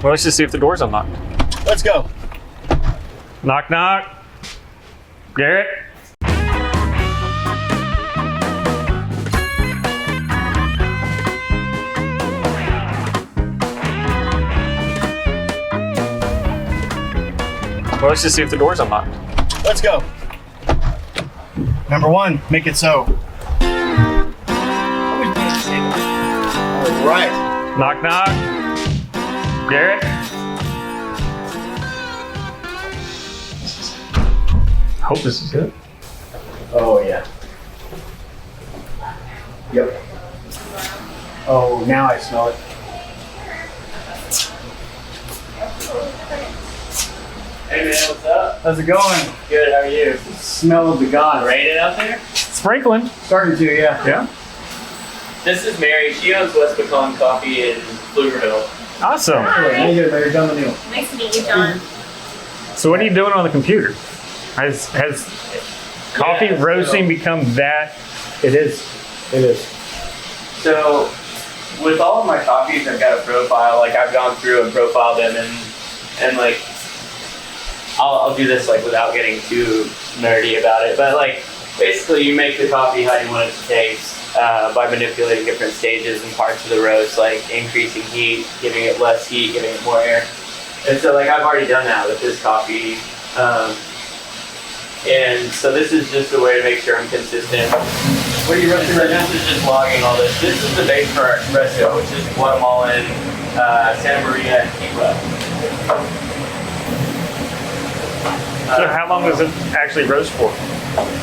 Well, let's just see if the door's unlocked. Let's go. Knock, knock. Garrett? Well, let's just see if the door's unlocked. Let's go. Number one, make it so. All right. Knock, knock. Garrett? Hope this is it. Oh, yeah. Yep. Oh, now I smell it. Hey man, what's up? How's it going? Good, how are you? Smell of the gods. Raining out there? Sprinkling. Starting to, yeah. Yeah. This is Mary. She owns West Pecan Coffee in Pflugerville. Awesome. How you doing, Larry? John O'Neill. Nice to meet you, John. So what are you doing on the computer? Has coffee Yeah, roasting become that? It is. It is. So, with all of my coffees, I've got a profile. Like, I've gone through and profiled them, and like, I'll do this like without getting too nerdy about it. But like, basically, you make the coffee how you want it to taste by manipulating different stages and parts of the roast, like increasing heat, giving it less heat, giving it more air. And so, like, I've already done that with this coffee. And so this is just a way to make sure I'm consistent. What are you roasting right now? This is just logging all this. This is the base for our espresso, which is Guatemalan, Santa Maria, and Cuba. So how long does it actually roast for?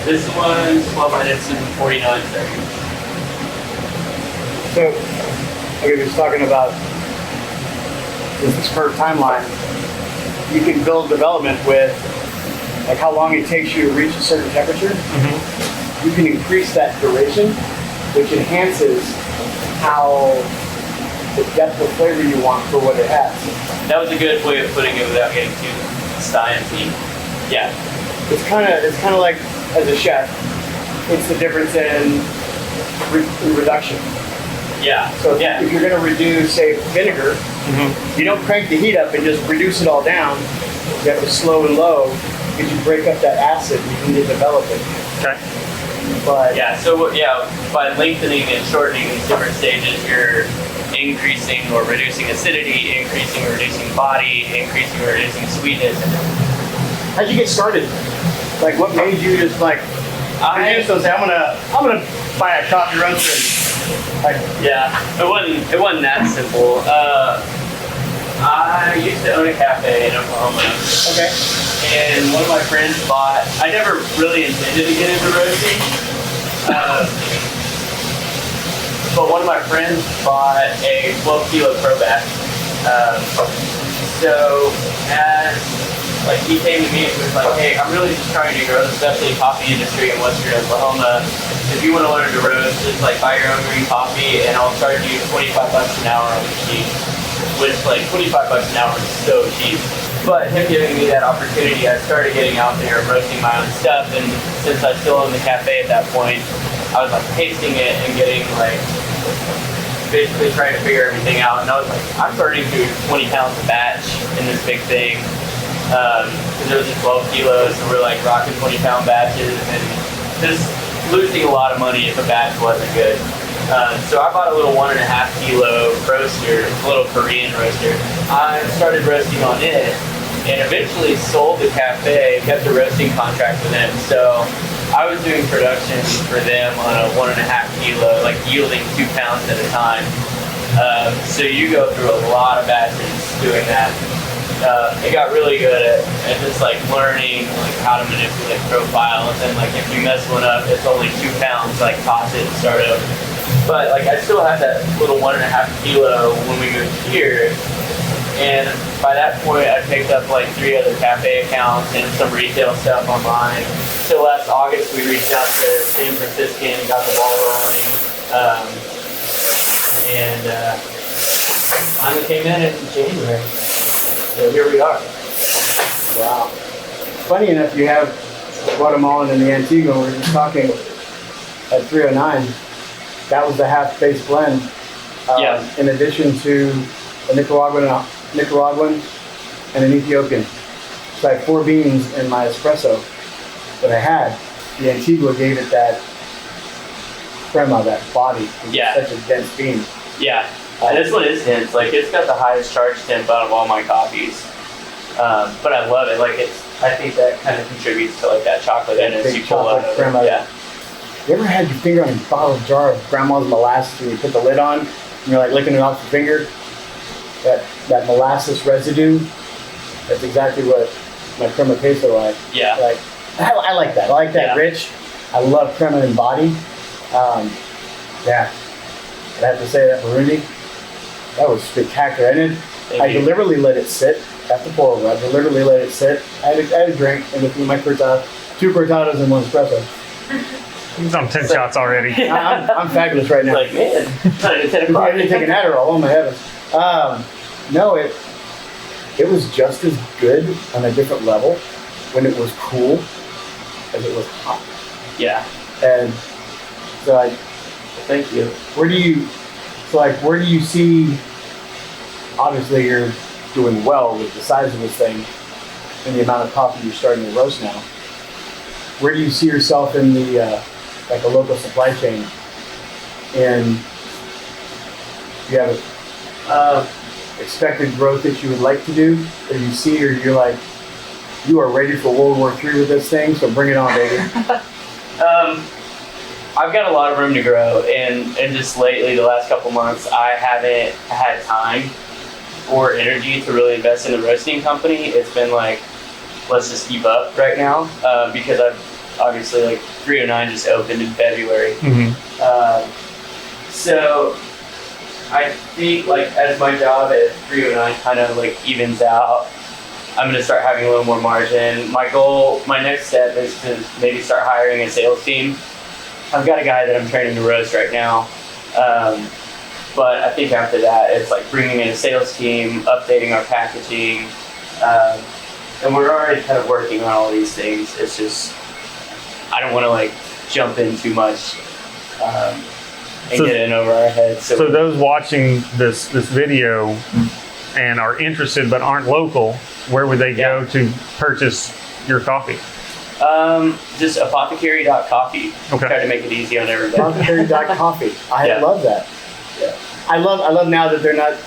This one's 12 minutes and 49 seconds. So, okay, we was talking about this curved timeline. You can build development with like how long it takes you to reach a certain temperature. Mm-hmm. You can increase that duration, which enhances how the depth of flavor you want for what it has. That was a good way of putting it without getting too science-y. Yeah. It's kind of like, as a chef, it's the difference in reduction. Yeah. So yeah. if you're going to reduce, say, vinegar, you don't crank the heat up and just reduce it all down. You have to slow and low because you break up that acid. You need to develop it. Okay. But Yeah. So yeah, by lengthening and shortening these different stages, you're increasing or reducing acidity, increasing or reducing body, increasing or reducing sweetness. how'd you get started? Like, what made you just like produce those? I'm gonna buy a coffee roaster. Like, Yeah, it wasn't that simple. I used to own a cafe in Oklahoma, okay. and one of my friends bought. I never really intended to get into roasting, but one of my friends bought a 12-kilo pro batch. So as like he came to me and was like, "Hey, I'm really just trying to grow the specialty coffee industry in Western Oklahoma. If you want to learn to roast, just like buy your own green coffee, and I'll charge you $25 an hour on the sheet." Which, like, $25 an hour is so cheap. But him giving me that opportunity, I started getting out there and roasting my own stuff. And since I still owned the cafe at that point, I was like tasting it and getting like basically trying to figure everything out. And I was like, I'm burning through 20 pounds a batch in this big thing. Because there was just 12 kilos, so we're like rocking 20-pound batches and just losing a lot of money if a batch wasn't good. So I bought a little 1.5 kilo roaster, a little Korean roaster. I started roasting on it and eventually sold the cafe, kept a roasting contract with them. So I was doing production for them on a 1.5 kilo, like yielding 2 pounds at a time. So you go through a lot of batches doing that. I got really good at just like learning like how to manipulate profiles, and like if you mess one up, it's only 2 pounds, like toss it and start over. But like I still had that little 1.5 kilo when we moved here, and by that point I picked up like 3 other cafe accounts and some retail stuff online. So last August we reached out to San Francisco and got the ball rolling, and finally came in January. So here we are. Wow. Funny enough, you have Guatemalan and the Antigua. We were just talking at 309. That was the half-base blend. Yeah. In addition to a Nicaraguan Nicaraguan, and an Ethiopian. So I had 4 beans in my espresso that I had. The Antigua gave it that crema, that body. It's Yeah. such a dense bean. Yeah, and this one is dense. Like, it's got the highest charge temp out of all my coffees. But I love it. Like, I think that kind of contributes to like that chocolateiness Big you pull out chocolate of crema. it. Yeah. You ever had your finger on a bottled jar of grandma's molasses and you put the lid on and you're like licking it off your finger? That molasses residue, that's exactly what my crema tasted like. Yeah. Like, I like that. I like that Yeah. rich. I love crema in body. Yeah. I have to say that Burundi, that was spectacular. I you. deliberately let it sit at the pour over. I deliberately let it sit. I had a drink in between my cortado, 2 cortados and 1 espresso. He's on 10 shots already. I'm fabulous right now. Like, man, trying to 10 I o'clock. didn't take an Adderall. Oh my heavens. No, it was just as good on a different level when it was cool as it was hot. Yeah. And so Thank you. where do you see, obviously you're doing well with the size of this thing and the amount of coffee you're starting to roast now. Where do you see yourself in the, like a local supply chain? And do you have expected growth that you would like to do? Or you see, or you're like, you are ready for World War III with this thing, so bring it on, baby. I've got a lot of room to grow, and just lately, the last couple months, I haven't had time or energy to really invest in the roasting company. It's been like, let's just keep up right now, because I've obviously, like, 309 just opened in February. Mm-hmm. So I think, like, as my job at 309 kind of like evens out, I'm going to start having a little more margin. My next step is to maybe start hiring a sales team. I've got a guy that I'm training to roast right now. But I think after that, it's like bringing in a sales team, updating our packaging. And we're already kind of working on all these things. It's just, I don't want to like jump in too much and get in over our heads. So those watching this video and are interested but aren't local, where would they go to purchase your coffee? Just apothecary.coffee. Okay. Try to make it easy on everybody. Apothecary.coffee. I Yeah. love that. Yeah. I love now that they're not,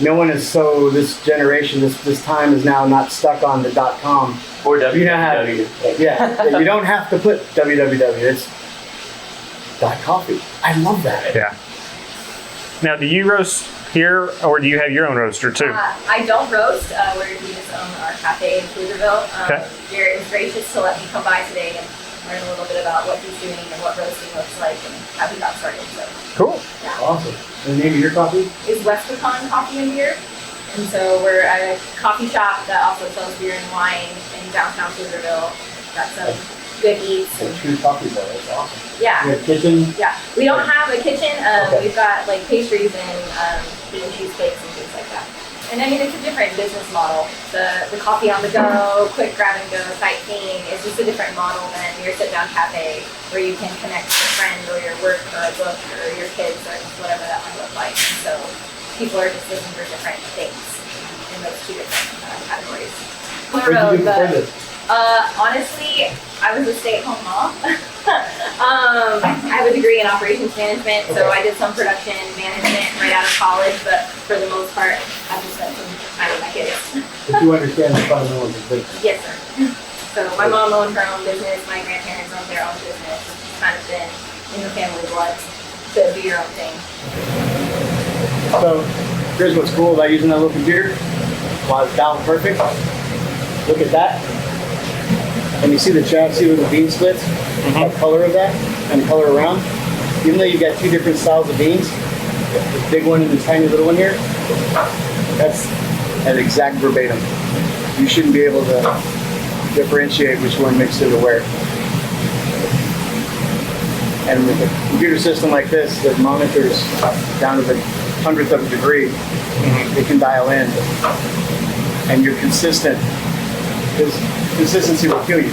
no one is so, this generation, this time is now not stuck on the .com. Or You know how, www. yeah, you don't have to put www, it's .coffee. I love that. Yeah. Now, do you roast here, or do you have your own roaster too? I don't roast. We just own our cafe in Pflugerville. Okay. Garrett was gracious to let me come by today and learn a little bit about what he's doing and what roasting looks like and how he got started. So, Cool. yeah. Awesome. And the name of your coffee? Is West Pecan Coffee and Beer. And so we're a coffee shop that also sells beer and wine in downtown Pflugerville. Got some good eats. A true coffee bar. That's awesome. Yeah. You have a kitchen? Yeah. We don't have a kitchen. Okay. We've got like pastries and bean cheesecakes and things like that. And I mean, it's a different business model. The coffee on the go, quick grab and go, sightseeing is just a different model than your sit down cafe where you can connect with a friend or your work or a book or your kids or just whatever that might look like. So people are just looking for different things in those 2 different categories. What did you do before this? Honestly, I was a stay-at-home mom. I have a degree in operations management, so I did some production management right out of college, but for the most part, I've just spent some time with my kids. But you understand the fundamentals of business. Yes, sir. So my mom owned her own business, my grandparents owned their own business. It's kind of been in the family blood to do your own thing. So here's what's cool about using that little computer. While it's down perfect, look at that. And you see the chassis with the bean splits, the color of that, and the color around. Even though you've got 2 different styles of beans, the big one and the tiny little one here, that's an exact verbatim. You shouldn't be able to differentiate which one makes it or where. And with a computer system like this that monitors down to the 100th of a degree, it can dial in. And you're consistent. Because consistency will kill you.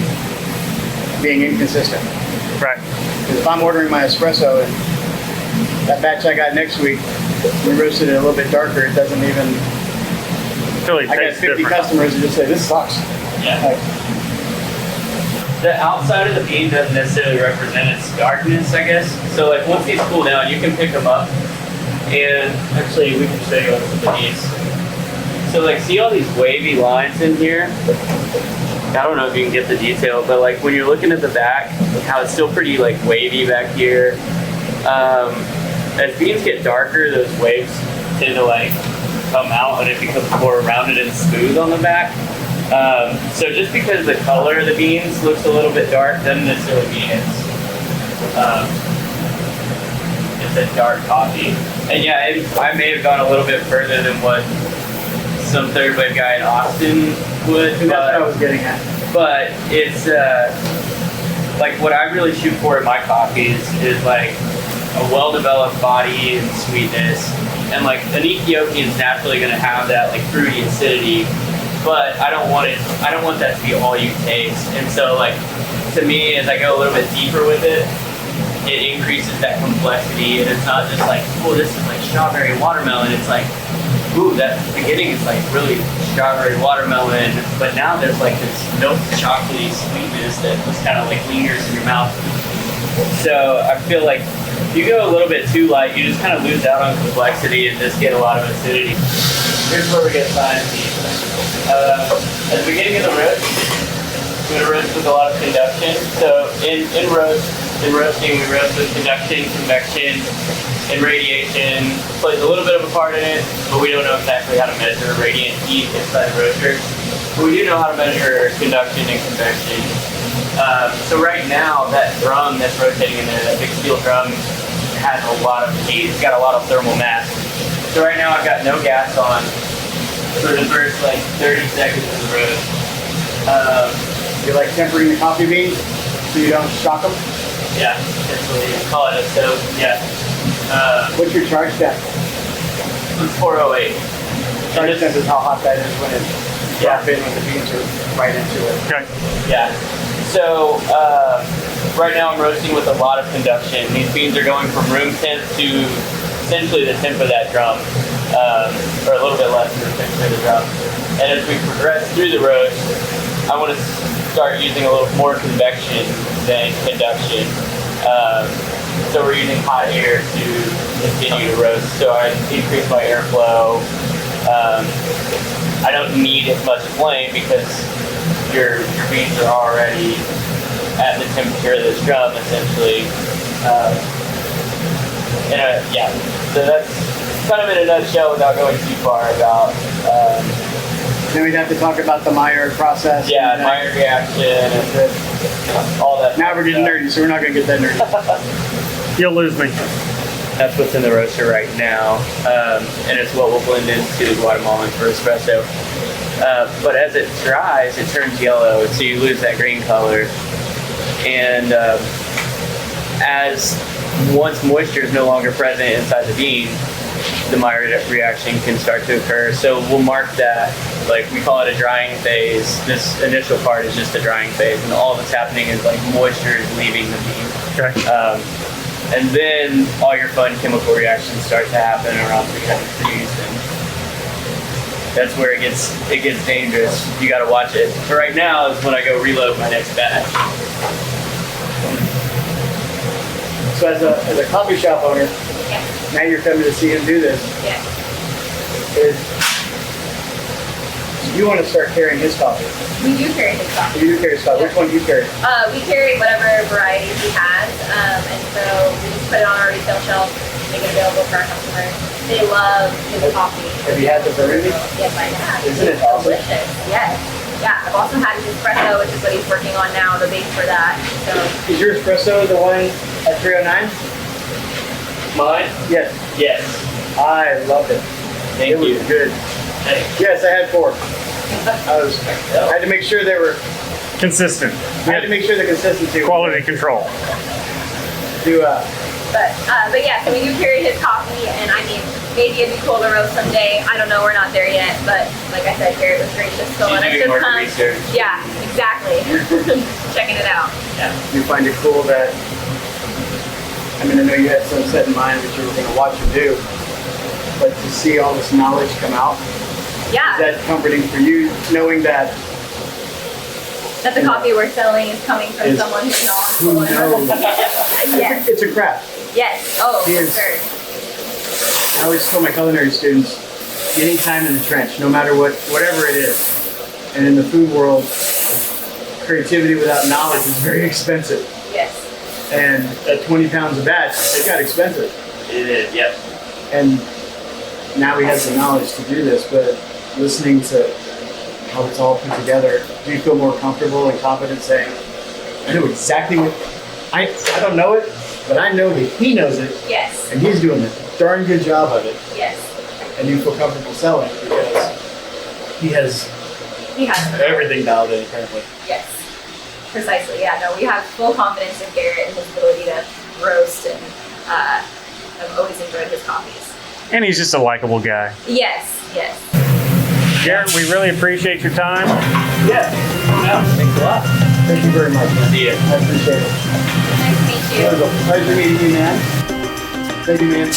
Being inconsistent. Right. Because if I'm ordering my espresso and that batch I got next week, we roasted it a little bit darker, it doesn't even feel like it I got tastes 50 different. customers who just say, this sucks. Yeah. Like, The outside of the bean doesn't necessarily represent its darkness, I guess. So like once these cool down, you can pick them up, and actually we can show you on some of these. So like see all these wavy lines in here? I don't know if you can get the detail, but like when you're looking at the back, how it's still pretty like wavy back here. As beans get darker, those waves tend to like come out and it becomes more rounded and smooth on the back. So just because the color of the beans looks a little bit dark doesn't necessarily mean it's a dark coffee. And yeah, I may have gone a little bit further than what some third wave guy in Austin would. and that's what I was getting at. But it's like what I really shoot for in my coffees is like a well-developed body and sweetness. And like an Ethiopian is naturally going to have that like fruity acidity. But I don't want that to be all you taste. And so like, to me, as I go a little bit deeper with it, it increases that complexity, and it's not just like, oh, this is like strawberry watermelon. It's like, ooh, that beginning is like really strawberry watermelon, but now there's like this milk chocolatey sweetness that just kind of like lingers in your mouth. So I feel like if you go a little bit too light, you just kind of lose out on complexity and just get a lot of acidity. Here's where we get sciencey. At the beginning of the roast, we're going to roast with a lot of conduction. So in roasting, we roast with conduction, convection, and radiation. Plays a little bit of a part in it, but we don't know exactly how to measure radiant heat inside the roaster. But we do know how to measure conduction and convection. So right now, that drum that's rotating in there, that big steel drum, has a lot of heat. It's got a lot of thermal mass. So right now, I've got no gas on for the first like 30 seconds of the roast. You're like tempering the coffee beans so you don't shock them. Yeah, essentially, call it a soak. Yeah. What's your charge temp? 408. Charge temp is how hot that is when it's dropped in when the beans are right into it. Okay. Yeah. So right now I'm roasting with a lot of conduction. These beans are going from room temp to essentially the temp of that drum, or a little bit less than the temp of the drum. And as we progress through the roast, I want to start using a little more convection than conduction. So we're using hot air to continue to roast. So I increase my airflow. I don't need as much flame because your beans are already at the temperature of this drum, essentially. Yeah, so that's kind of in a nutshell without going too far about. Then we'd have to talk about the Maillard process. Yeah, Maillard reaction and all that. Now we're getting nerdy, so we're not going to get that nerdy. You'll lose me. That's what's in the roaster right now, and it's what we'll blend into the Guatemalan for espresso. But as it dries, it turns yellow, so you lose that green color. And once moisture is no longer present inside the bean, the Maillard reaction can start to occur. So we'll mark that, like we call it a drying phase. This initial part is just a drying phase, and all that's happening is like moisture is leaving the bean. Okay. And then all your fun chemical reactions start to happen around 300 degrees, and that's where it gets dangerous. You got to watch it. So right now is when I go reload my next batch. So as a coffee shop owner, Yes. now you're coming to see him do this. Yes. You want to start carrying his coffee. We do carry his coffee. You do carry his coffee. Yeah. Which one do you carry? We carry whatever varieties he has, and so we just put it on our retail shelf, make it available for our customers. They love his coffee. Have you had the Burundi? Yes, I have. Isn't it It's awesome? delicious. Yes. Yeah, I've also had his espresso, which is what he's working on now, the base for that. So Is your espresso the one at 309? Mine? Yes. Yes. I loved it. Thank It you. was good. Thanks. Yes, I had 4. I had to make sure they were. Consistent. I had to make sure the consistency. was Quality control. To But yeah, so we do carry his coffee, and I mean, maybe it'd be cool to roast someday. I don't know, we're not there yet, but like I said, Garrett was gracious, so She's let us doing just market come. research. Yeah, exactly. Checking it out. Yeah. you find it cool that. I mean, I know you had some set in mind that you were going to watch him do, but to see all this knowledge come out Yeah. Is that comforting for you, knowing that That the coffee we're selling is coming from Is- someone who's who knowledgeable. knows? Yes. It's a craft. Yes. Oh, He for is- sure. I always tell my culinary students, getting time in the trench, no matter whatever it is. And in the food world, creativity without knowledge is very expensive. Yes. And at 20 pounds a batch, it got expensive. It is, yep. And now we have the knowledge to do this, but listening to how it's all put together, do you feel more comfortable and confident saying, I know exactly what, I don't know it, but I know that he knows it, Yes. and he's doing a darn good job of it, Yes. and you feel comfortable selling it because he has He has. everything dialed in apparently. Yes. Precisely. Yeah. No, we have full confidence in Garrett and his ability to roast, and I've always enjoyed his coffees. And he's just a likable guy. Yes. Yes. Garrett, we really appreciate your time. Yeah. Thanks a lot. Thank you very much, man. See ya. I appreciate it. Nice to meet It was you. a pleasure meeting you, man. Thank you, man.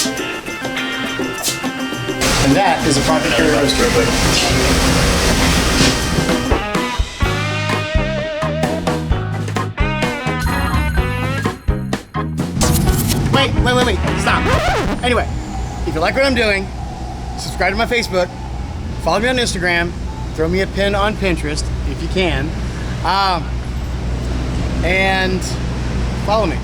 And that is Apothecary Roaster. Wait, stop. Anyway, if you like what I'm doing, subscribe to my Facebook, follow me on Instagram, throw me a pin on Pinterest if you can, and follow me.